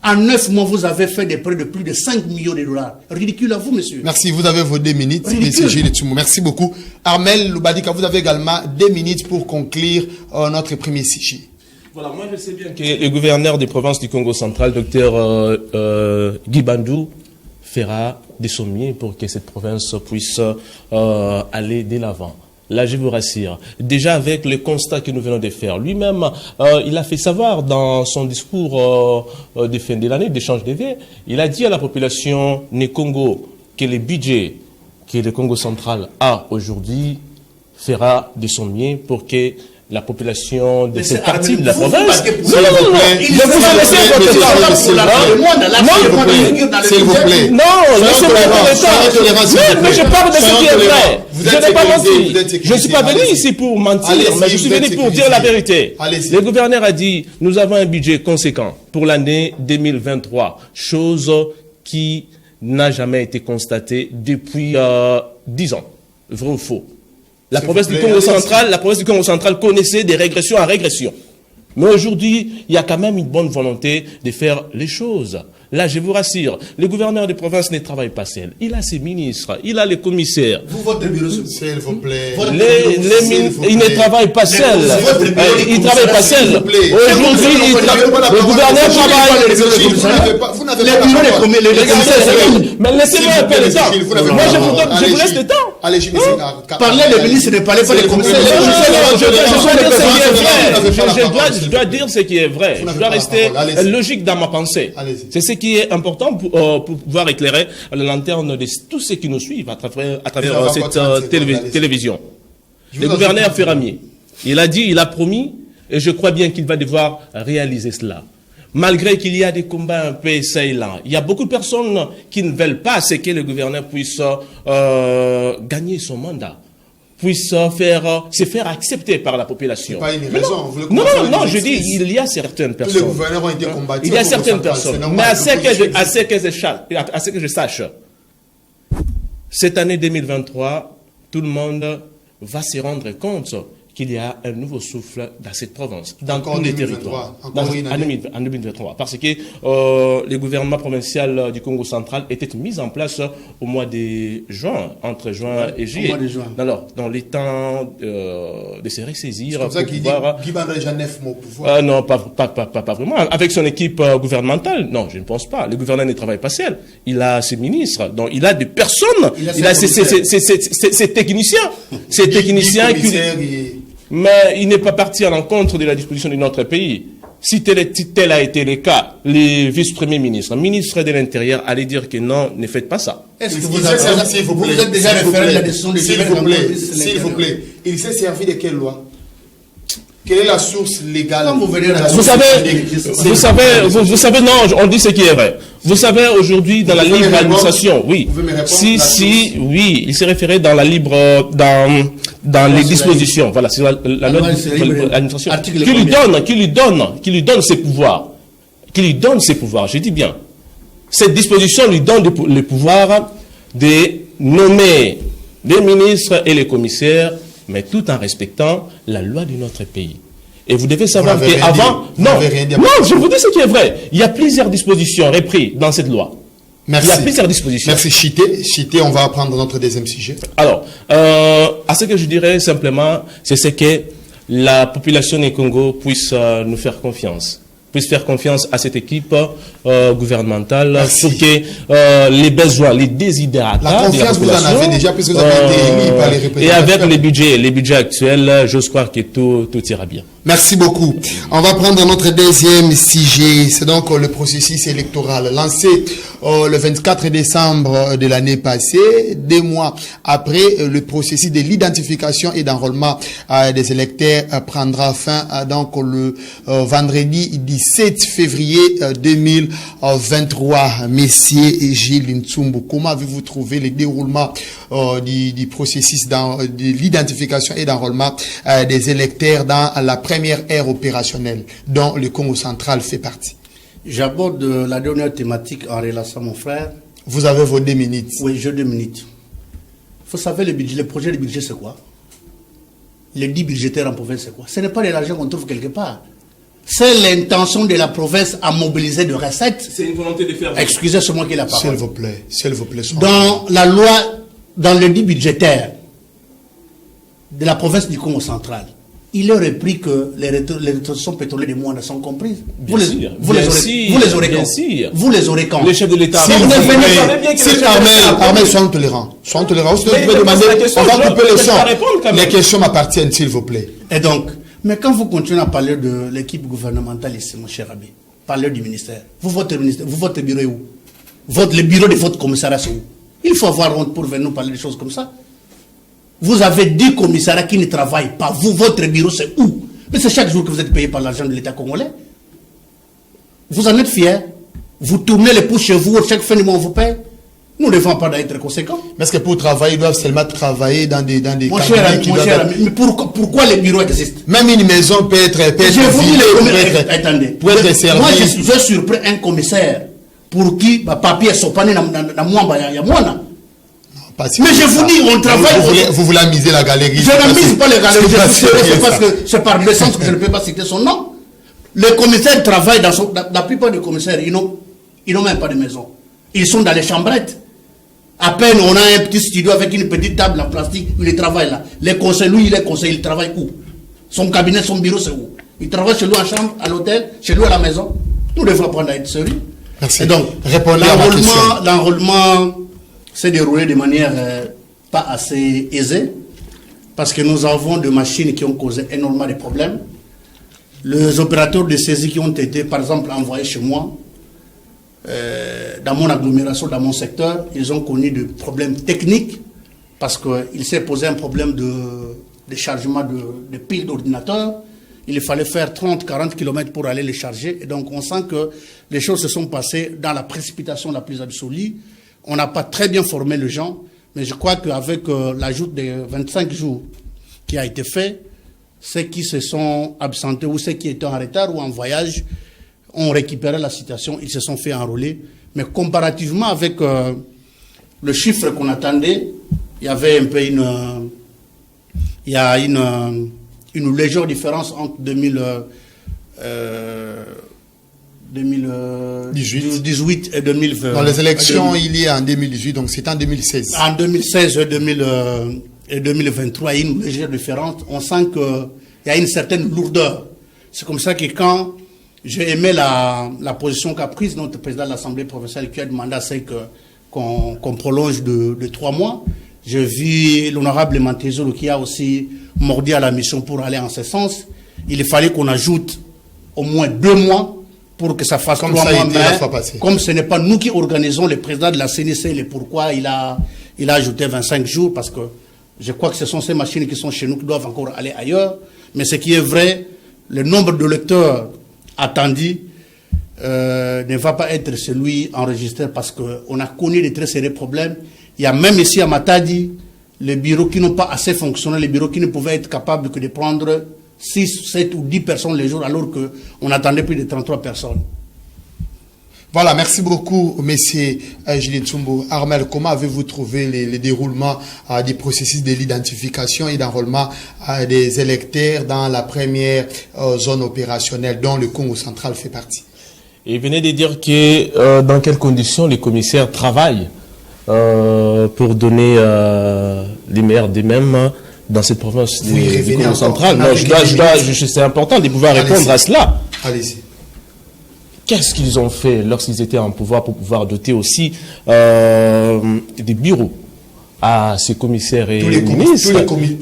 En 9 mois, vous avez fait des prêts de plus de 5 millions de dollars. Ridicule à vous, monsieur. Merci, vous avez vos 2 minutes. Merci beaucoup. Armel Loubadika, vous avez également 2 minutes pour conclure notre premier sujet. Voilà, moi je sais bien que le gouverneur des provinces du Congo central, Dr Guibandou, fera des sommiers pour que cette province puisse aller de l'avant. Là, je vous rassure. Déjà, avec le constat que nous venons de faire, lui-même, il a fait savoir dans son discours de fin de l'année, d'échange de vœux, il a dit à la population Congo que le budget que le Congo central a aujourd'hui fera de son mieux pour que la population de cette partie de la province... S'il vous plaît. Non, laissez-moi le temps. Mais je parle de ce qui est vrai. Je n'ai pas menti. Je ne suis pas venu ici pour mentir, mais je suis venu pour dire la vérité. Le gouverneur a dit, nous avons un budget conséquent pour l'année 2023, chose qui n'a jamais été constatée depuis 10 ans. Vrai ou faux? La province du Congo central connaissait des régressions en régression. Mais aujourd'hui, il y a quand même une bonne volonté de faire les choses. Là, je vous rassure, le gouverneur des provinces ne travaille pas seul. Il a ses ministres, il a les commissaires. Vous, votre bureau, s'il vous plaît. Il ne travaille pas seul. Il ne travaille pas seul. Aujourd'hui, le gouverneur travaille. Vous n'avez pas mais laissez-moi un peu de temps. Moi, je vous laisse le temps. Allez, parler des ministres, ne parlez pas des commissaires. Je dois dire ce qui est vrai. Je dois rester logique dans ma pensée. C'est ce qui est important pour pouvoir éclairer la lanterne de tous ceux qui nous suivent à travers cette télévision. Le gouverneur Ferramier, il a dit, il a promis, et je crois bien qu'il va devoir réaliser cela. Malgré qu'il y a des combats un peu ça et là, il y a beaucoup de personnes qui ne veulent pas que le gouverneur puisse gagner son mandat, puisse se faire accepter par la population. C'est pas une raison. Non, je dis, il y a certaines personnes. Tous les gouverneurs ont été combattus. Il y a certaines personnes. Mais à ce que je sache, Cette année 2023, tout le monde va se rendre compte qu'il y a un nouveau souffle dans cette province, dans tous les territoires. En 2023. Parce que le gouvernement provincial du Congo central était mis en place au mois de juin, entre juin et juillet. Au mois de juin. Alors, dans les temps de se ressaisir. C'est comme ça qu'il dit Guy Bandra déjà 9 mois au pouvoir. Non, pas vraiment. Avec son équipe gouvernementale, non, je ne pense pas. Le gouverneur ne travaille pas seul. Il a ses ministres, donc il a des personnes, il a ses techniciens. Ces techniciens qui... Mais il n'est pas parti à l'encontre de la disposition de notre pays. Si tel a été le cas, les vice-premiers ministres, ministres de l'Intérieur allaient dire que non, ne faites pas ça. Est-ce que vous êtes déjà référé à la décision de s'il vous plaît, il s'est servi de quelle loi? Quelle est la source légale? Vous savez, non, on dit ce qui est vrai. Vous savez, aujourd'hui, dans la libre administration, oui. Oui, il s'est référé dans la libre, dans les dispositions. Voilà, c'est la loi de l'administration. Qui lui donne ses pouvoirs. Qui lui donne ses pouvoirs, je dis bien. Cette disposition lui donne le pouvoir de nommer les ministres et les commissaires, mais tout en respectant la loi de notre pays. Et vous devez savoir qu'avant... Non, je vous dis ce qui est vrai. Il y a plusieurs dispositions reprises dans cette loi. Merci. Il y a plusieurs dispositions. Merci, Chité, on va prendre notre deuxième sujet. Alors, à ce que je dirais simplement, c'est que la population du Congo puisse nous faire confiance. Puisse faire confiance à cette équipe gouvernementale pour que les besoins, les désidérata de la population, vous en avez déjà puisque vous avez été élu par les représentants. Et avec les budgets actuels, j'ose croire que tout ira bien. Merci beaucoup. On va prendre notre deuxième sujet. C'est donc le processus électoral lancé le 24 décembre de l'année passée, 2 mois après le processus de l'identification et d'enrôlement des électeurs prendra fin donc le vendredi 17 février 2023. Messieurs Gilles Ntsumbu, comment avez-vous trouvé le déroulement du processus de l'identification et d'enrôlement des électeurs dans la première ère opérationnelle dont le Congo central fait partie? J'aborde la dernière thématique en relation à mon frère. Vous avez vos 2 minutes. Oui, j'ai 2 minutes. Vous savez, le projet de budget, c'est quoi? Les 10 budgétaires en province, c'est quoi? Ce n'est pas de l'argent qu'on trouve quelque part. C'est l'intention de la province à mobiliser de recettes. C'est une volonté de faire... Excusez, c'est moi qui ai la parole. S'il vous plaît. Dans la loi, dans le dit budgétaire de la province du Congo central, il aurait pris que les rétrocessions pétrolières des mois sont comprises. Vous les aurez quand? Le chef de l'État. Armel, soyons tolérants. Soyons tolérants. On va couper le son. Les questions m'appartiennent, s'il vous plaît. Et donc, mais quand vous continuez à parler de l'équipe gouvernementale ici, mon cher Abbé, parlez du ministère. Votre bureau est où? Le bureau de votre commissariat, c'est où? Il faut avoir honte pour venir nous parler de choses comme ça. Vous avez 10 commissariats qui ne travaillent pas. Votre bureau, c'est où? Mais c'est chaque jour que vous êtes payé par l'argent de l'État congolais. Vous en êtes fiers. Vous tournez les pouces chez vous, chaque fin du mois, on vous paye. Nous ne devons pas être conséquents. Mais est-ce que pour travailler, ils doivent seulement travailler dans des mon cher ami, mais pourquoi les bureaux existent? Même une maison peut être attendez. Pour être servi. Moi, je surprends un commissaire pour qui papier sont pas na mwamba ya mwana. Mais je vous dis, on travaille. Vous voulez amuser la galerie? Je n'amuse pas les galeries. C'est parce que c'est par décence que je ne peux pas citer son nom. Le commissaire travaille la plupart des commissaires, ils n'ont même pas de maison. Ils sont dans les chambrettes. À peine on a un petit studio avec une petite table en plastique, il travaille là. Les conseils, lui, il travaille où? Son cabinet, son bureau, c'est où? Il travaille chez lui en chambre, à l'hôtel, chez lui à la maison. Nous devons apprendre à être sérieux. Merci. Et donc, l'enrôlement s'est déroulé de manière pas assez aisée, parce que nous avons des machines qui ont causé énormément de problèmes. Les opérateurs de saisie qui ont été, par exemple, envoyés chez moi, dans mon agglomération, dans mon secteur, ils ont connu des problèmes techniques, parce qu'il s'est posé un problème de chargement de piles d'ordinateur. Il fallait faire 30-40 km pour aller les charger. Et donc, on sent que les choses se sont passées dans la précipitation la plus absolue. On n'a pas très bien formé les gens, mais je crois qu'avec l'ajout des 25 jours qui a été fait, ceux qui se sont absentés ou ceux qui étaient en retard ou en voyage ont récupéré la situation, ils se sont fait enrôler. Mais comparativement avec le chiffre qu'on attendait, il y avait un peu une légère différence entre 2018 et 2020. Dans les élections, il y a en 2018, donc c'est en 2016. En 2016 et 2023, il y a une légère différence. On sent qu'il y a une certaine lourdeur. C'est comme ça que quand j'ai aimé la position qu'a prise notre président de l'Assemblée provinciale qui a demandé à ce qu'on prolonge de 3 mois, j'ai vu l'honorable Mantezolo qui a aussi mordu à la mission pour aller en ce sens. Il fallait qu'on ajoute au moins 2 mois pour que ça fasse comme 3 mois. Comme ce n'est pas nous qui organisons, le président de la CNC, et pourquoi il a ajouté 25 jours, parce que je crois que ce sont ces machines qui sont chez nous qui doivent encore aller ailleurs. Mais ce qui est vrai, le nombre de lecteurs attendus ne va pas être celui enregistré, parce qu'on a connu de très sérieux problèmes. Il y a même ici à Matadi, les bureaux qui n'ont pas assez fonctionné, les bureaux qui ne pouvaient être capables que de prendre 6, 7 ou 10 personnes les jours, alors qu'on attendait plus de 33 personnes. Voilà, merci beaucoup, Monsieur Julien Tsumbo. Armel, comment avez-vous trouvé les déroulements des processus de l'identification et d'enrôlement des électeurs dans la première zone opérationnelle dont le Congo central fait partie? Et venez de dire que dans quelles conditions les commissaires travaillent pour donner les meilleurs d'eux-mêmes dans cette province du Congo central. Non, c'est important de pouvoir répondre à cela. Allez-y. Qu'est-ce qu'ils ont fait lorsqu'ils étaient en pouvoir pour pouvoir doter aussi des bureaux à ces commissaires et ministres? Tous les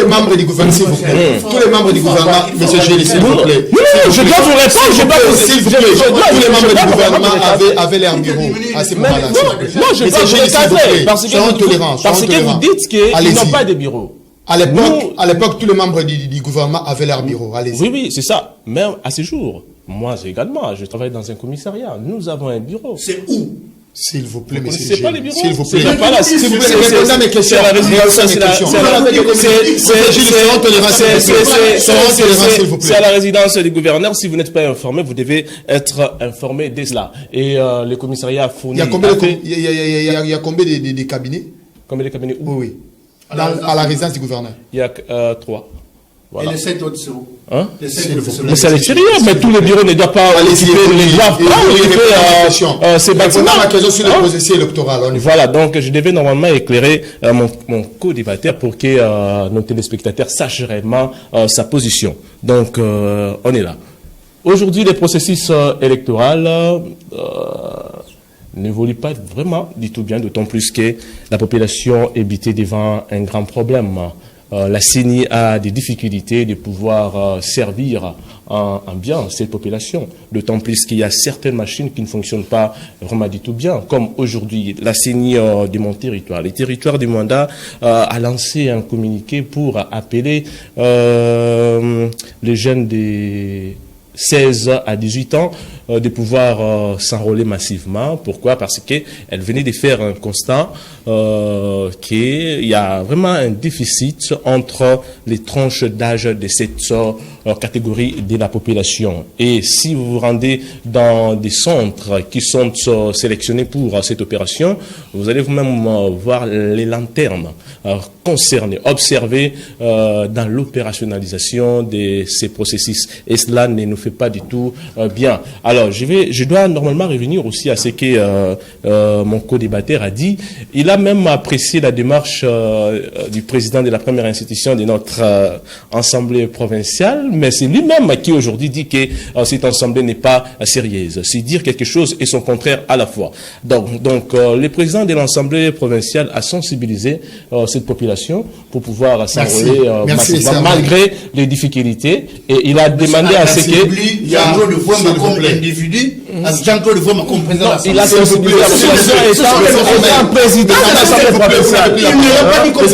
membres du gouvernement, s'il vous plaît. Tous les membres du gouvernement, monsieur Gély, s'il vous plaît. Je dois vous répondre, s'il vous plaît. Tous les membres du gouvernement avaient leur bureau à ce moment-là. Non, je dois vous recadrer parce que vous dites qu'ils n'ont pas de bureau. À l'époque, tous les membres du gouvernement avaient leur bureau. Allez-y. Oui, c'est ça. Même à ce jour, moi également, je travaille dans un commissariat. Nous avons un bureau. C'est où? S'il vous plaît, monsieur. C'est pas les bureaux. S'il vous plaît. S'il vous plaît, répondez à mes questions. C'est à la résidence du gouverneur. Si vous n'êtes pas informé, vous devez être informé dès cela. Et le commissariat fournit. Il y a combien de cabinets? Combien de cabinets? Oui. À la résidence du gouverneur. Il y a 3. Voilà. Et les 7 autres, c'est où? Hein? Mais c'est à l'extérieur, mais tous les bureaux ne doivent pas occuper ces bâtiments. Ma question sur le processus électoral. Voilà, donc je devais normalement éclairer mon co-débatteur pour que nos téléspectateurs sachent réellement sa position. Donc, on est là. Aujourd'hui, les processus électoraux n'évolue pas vraiment du tout bien, d'autant plus que la population est butée devant un grand problème. La CENI a des difficultés de pouvoir servir en bien cette population, d'autant plus qu'il y a certaines machines qui ne fonctionnent pas vraiment du tout bien, comme aujourd'hui la CENI de mon territoire. Le territoire du Mwanda a lancé un communiqué pour appeler les jeunes des 16 à 18 ans de pouvoir s'enrôler massivement. Pourquoi? Parce qu'elle venait de faire un constat qu'il y a vraiment un déficit entre les tranches d'âge de cette catégorie de la population. Et si vous vous rendez dans des centres qui sont sélectionnés pour cette opération, vous allez vous-même voir les lanternes concernées, observées dans l'opérationnalisation de ces processus. Et cela ne nous fait pas du tout bien. Alors, je dois normalement revenir aussi à ce que mon co-débatteur a dit. Il a même apprécié la démarche du président de la première institution de notre assemblée provinciale, mais c'est lui-même qui aujourd'hui dit que cette assemblée n'est pas sérieuse. C'est dire quelque chose et son contraire à la fois. Donc le président de l'assemblée provinciale a sensibilisé cette population pour pouvoir s'enrôler massivement, malgré les difficultés, et il a demandé à ce que... Il y a un rôle de voir comme individu, Jean-Claude Voima comme président de l'Assemblée. Il a sensibilisé la population étant président de l'Assemblée provinciale. Il ne l'a pas dit comme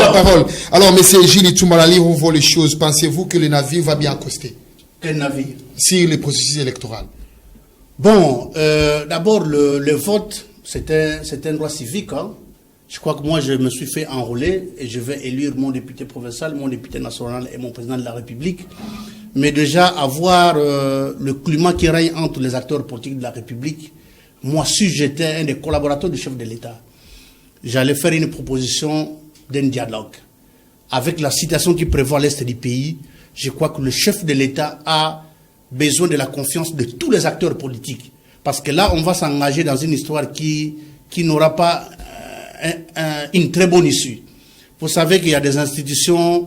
la parole. Alors, monsieur Gilles Tsumbalali, vous voyez les choses. Pensez-vous que le navire va bien accoster? Quel navire? Si le processus électoral. Bon, d'abord, le vote, c'est un droit civique. Hein. Je crois que moi, je me suis fait enrôler et je vais élire mon député provincial, mon député national et mon président de la République. mais déjà avoir le climat qui règne entre les acteurs politiques de la République. Moi, si j'étais un des collaborateurs du chef de l'État, j'allais faire une proposition d'un dialogue. Avec la situation qui prévoit l'Est du pays, je crois que le chef de l'État a besoin de la confiance de tous les acteurs politiques. Parce que là, on va s'engager dans une histoire qui n'aura pas une très bonne issue. Vous savez qu'il y a des institutions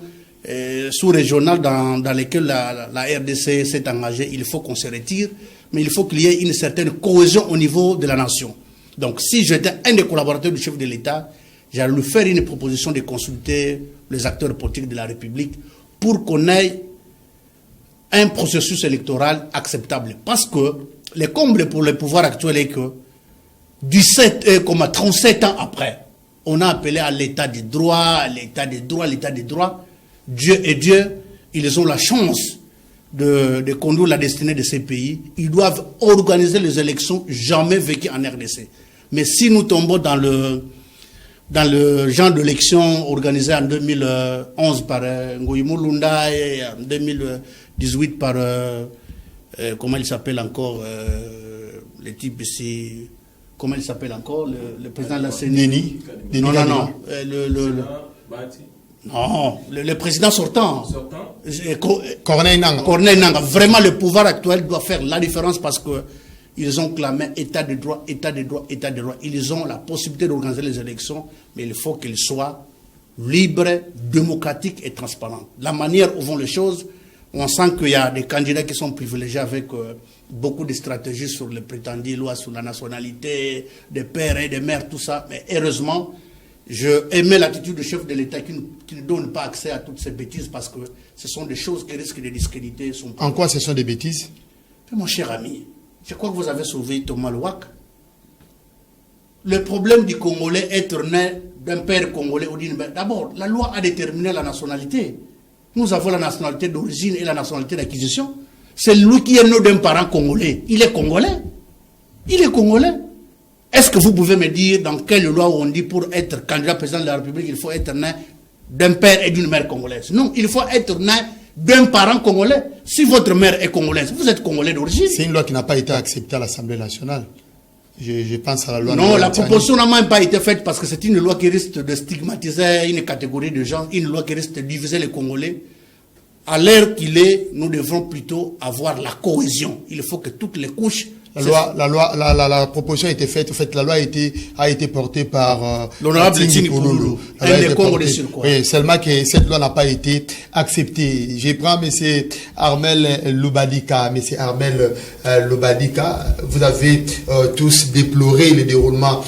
sous-régionales dans lesquelles la RDC s'est engagée. Il faut qu'on se retire, mais il faut qu'il y ait une certaine cohésion au niveau de la nation. Donc, si j'étais un des collaborateurs du chef de l'État, j'allais lui faire une proposition de consulter les acteurs politiques de la République pour qu'on ait un processus électoral acceptable. Parce que le comble pour le pouvoir actuel est que 37 ans après, on a appelé à l'état du droit, l'état des droits, l'état des droits. Dieu et Dieu, ils ont la chance de conduire la destinée de ces pays. Ils doivent organiser les élections jamais vécues en RDC. Mais si nous tombons dans le genre d'élection organisé en 2011 par Ngoïmou Lunda et en 2018 par, comment il s'appelle encore, le type ici, comment il s'appelle encore, le président de la CENI. Non, le président sortant. Corneille Nangaa. Corneille Nangaa. Vraiment, le pouvoir actuel doit faire la différence parce que ils ont clamé état de droit, état de droit, état de droit. Ils ont la possibilité d'organiser les élections, mais il faut qu'elles soient libres, démocratiques et transparentes. La manière où vont les choses, on sent qu'il y a des candidats qui sont privilégiés avec beaucoup de stratégies sur les prétendues lois, sur la nationalité, des pères et des mères, tout ça. Mais heureusement, je aimais l'attitude du chef de l'État qui ne donne pas accès à toutes ces bêtises parce que ce sont des choses qui risquent de discréditer son pouvoir. En quoi ce sont des bêtises? Mon cher ami, je crois que vous avez sauvé Thomas Louak. Le problème du Congolais être né d'un père congolais ou d'une mère. D'abord, la loi a déterminé la nationalité. Nous avons la nationalité d'origine et la nationalité d'acquisition. C'est lui qui est né d'un parent congolais. Il est congolais. Il est congolais. Est-ce que vous pouvez me dire dans quelle loi on dit pour être candidat président de la République, il faut être né d'un père et d'une mère congolaise? Non, il faut être né d'un parent congolais. Si votre mère est congolaise, vous êtes congolais d'origine. C'est une loi qui n'a pas été acceptée à l'Assemblée nationale. Je pense à la loi... Non, la proposition n'a même pas été faite parce que c'est une loi qui risque de stigmatiser une catégorie de gens, une loi qui risque de diviser les Congolais. À l'heure qu'il est, nous devons plutôt avoir la cohésion. Il faut que toutes les couches... La proposition a été faite. En fait, la loi a été portée par l'honorable Tini Pouloulou. Un des Congolais sur quoi. Oui, seulement que cette loi n'a pas été acceptée. Je prends M. Armel Loubadika. M. Armel Loubadika, vous avez tous déploré le déroulement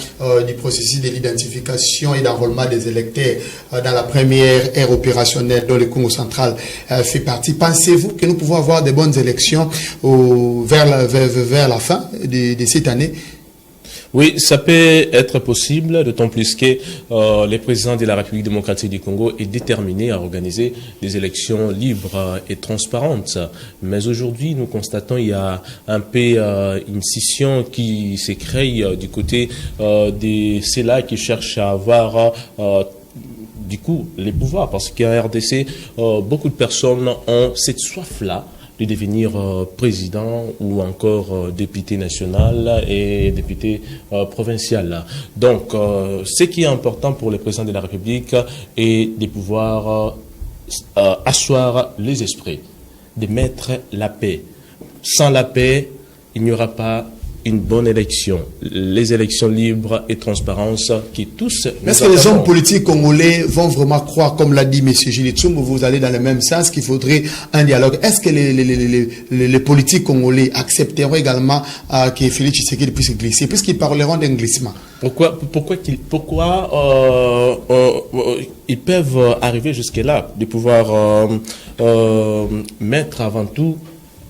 du processus de l'identification et d'enrôlement des électeurs dans la première ère opérationnelle dont le Congo central fait partie. Pensez-vous que nous pouvons avoir de bonnes élections vers la fin de cette année? Oui, ça peut être possible, d'autant plus que le président de la République démocratique du Congo est déterminé à organiser des élections libres et transparentes. Mais aujourd'hui, nous constatons qu'il y a un peu une scission qui s'est créée du côté de ceux-là qui cherchent à avoir... du coup, les pouvoirs, parce qu'en RDC, beaucoup de personnes ont cette soif-là de devenir président ou encore député national et député provincial. Donc, ce qui est important pour le président de la République est de pouvoir asseoir les esprits, de mettre la paix. Sans la paix, il n'y aura pas une bonne élection. Les élections libres et transparentes qui tous... Est-ce que les hommes politiques congolais vont vraiment croire, comme l'a dit M. Jules Tshombo, vous allez dans le même sens, qu'il faudrait un dialogue? Est-ce que les politiques congolais accepteront également que Félix Tshisekedi puisse glisser, puisqu'ils parleront d'un glissement? Pourquoi ils peuvent arriver jusque-là, de pouvoir mettre avant tout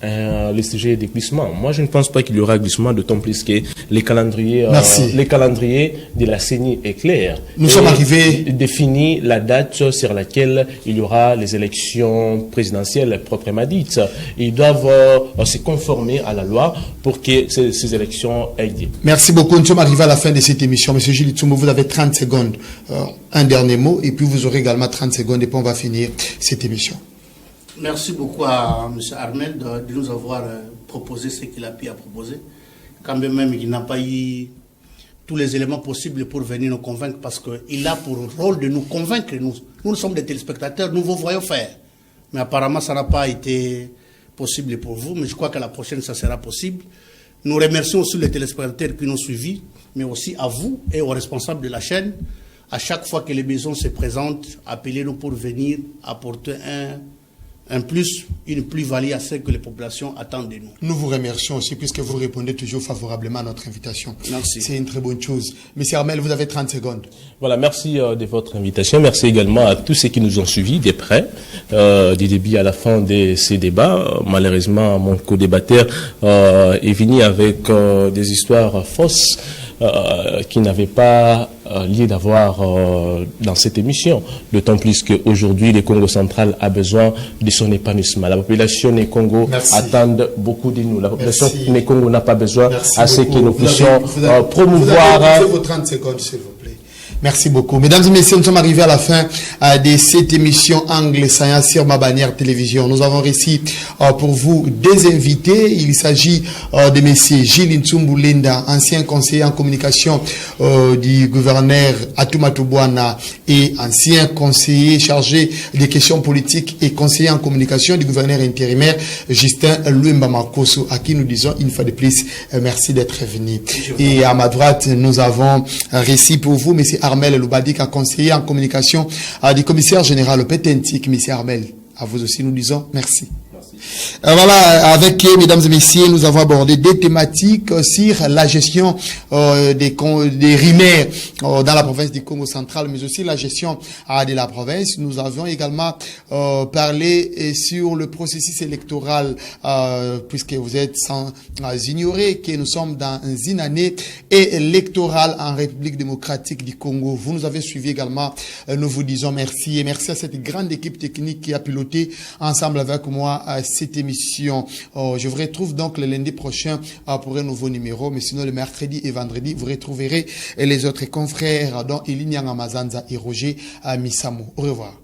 le sujet des glissements? Moi, je ne pense pas qu'il y aura glissement, d'autant plus que les calendriers de la CENI est clair. Nous sommes arrivés... définit la date sur laquelle il y aura les élections présidentielles proprement dites. Ils doivent se conformer à la loi pour que ces élections aient lieu. Merci beaucoup. Nous sommes arrivés à la fin de cette émission. Monsieur Jules Tshombo, vous avez 30 secondes. Un dernier mot, et puis vous aurez également 30 secondes, et puis on va finir cette émission. Merci beaucoup à M. Armel de nous avoir proposé ce qu'il a pu proposer. Quand même, il n'a pas eu tous les éléments possibles pour venir nous convaincre parce qu'il a pour rôle de nous convaincre. Nous sommes des téléspectateurs, nous vous voyons faire. Mais apparemment, ça n'a pas été possible pour vous, mais je crois que la prochaine, ça sera possible. Nous remercions aussi les téléspectateurs qui nous ont suivis, mais aussi à vous et aux responsables de la chaîne. À chaque fois que les besoins se présentent, appelez-nous pour venir apporter une plus-value à ce que les populations attendent de nous. Nous vous remercions aussi puisque vous répondez toujours favorablement à notre invitation. Merci. C'est une très bonne chose. Monsieur Armel, vous avez 30 secondes. Voilà, merci de votre invitation. Merci également à tous ceux qui nous ont suivis de près, du début à la fin de ces débats. Malheureusement, mon co-débatteur est venu avec des histoires fausses qui n'avaient pas lieu d'avoir dans cette émission. D'autant plus qu'aujourd'hui, le Congo central a besoin de son épanouissement. La population des Congo attend beaucoup de nous. La population des Congo n'a pas besoin à ce que nous puissions promouvoir... Vous avez vos 30 secondes, s'il vous plaît. Merci beaucoup. Mesdames et messieurs, nous sommes arrivés à la fin de cette émission Angle Science sur ma bannière télévision. Nous avons réussi pour vous des invités. Il s'agit de messieurs Gilles Ntsumbu-Lenda, ancien conseiller en communication du gouverneur Atumatubwana et ancien conseiller chargé des questions politiques et conseiller en communication du gouverneur intérimaire Justin Luemba Makoso, à qui nous disons une fois de plus merci d'être venu. Et à ma droite, nous avons réussi pour vous, messieurs Armel Loubadik, conseiller en communication du commissaire général au Pétentique. Monsieur Armel, à vous aussi nous disons merci. Voilà, avec mesdames et messieurs, nous avons abordé des thématiques sur la gestion des rimères dans la province du Congo central, mais aussi la gestion de la province. Nous avions également parlé sur le processus électoral, puisque vous êtes sans ignorer que nous sommes dans une année électorale en République démocratique du Congo. Vous nous avez suivis également, nous vous disons merci et merci à cette grande équipe technique qui a piloté ensemble avec moi cette émission. Je vous retrouve donc le lundi prochain pour un nouveau numéro, mais sinon le mercredi et vendredi, vous retrouverez les autres confrères dont Elinyang Amazanza et Roger Misamo. Au revoir.